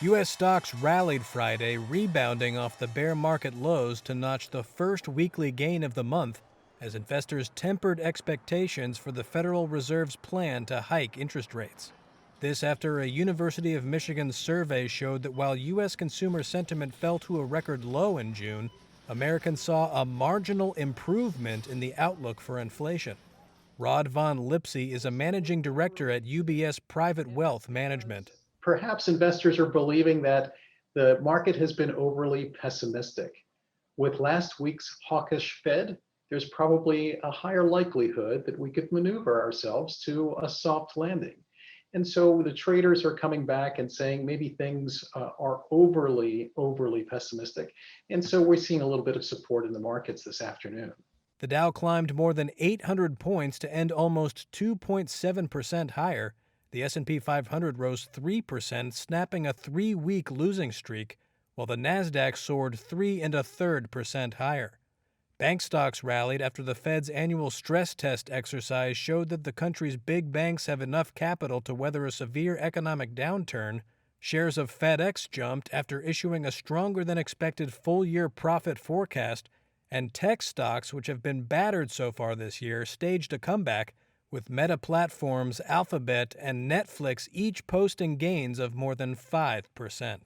U.S. stocks rallied Friday, rebounding off the bear market lows to notch the first weekly gain of the month as investors tempered expectations for the Federal Reserve's plan to hike interest rates. This after a University of Michigan survey showed that while U.S. consumer sentiment fell to a record low in June, Americans saw a marginal improvement in the outlook for inflation. Rod von Lipsey is a managing director at UBS Private Wealth Management. Perhaps investors are believing that the market has been overly pessimistic. With last week's hawkish Fed, there's probably a higher likelihood that we could maneuver ourselves to a soft landing. And so the traders are coming back and saying maybe things are overly pessimistic. And so we're seeing a little bit of support in the markets this afternoon. The Dow climbed more than 800 points to end almost 2.7% higher. The S&P 500 rose 3%, snapping a 3-week losing streak, while the Nasdaq soared 3.33% higher. Bank stocks rallied after the Fed's annual stress test exercise showed that the country's big banks have enough capital to weather a severe economic downturn. Shares of FedEx jumped after issuing a stronger than expected full-year profit forecast, and tech stocks, which have been battered so far this year, staged a comeback, with Meta Platforms, Alphabet, and Netflix each posting gains of more than 5%.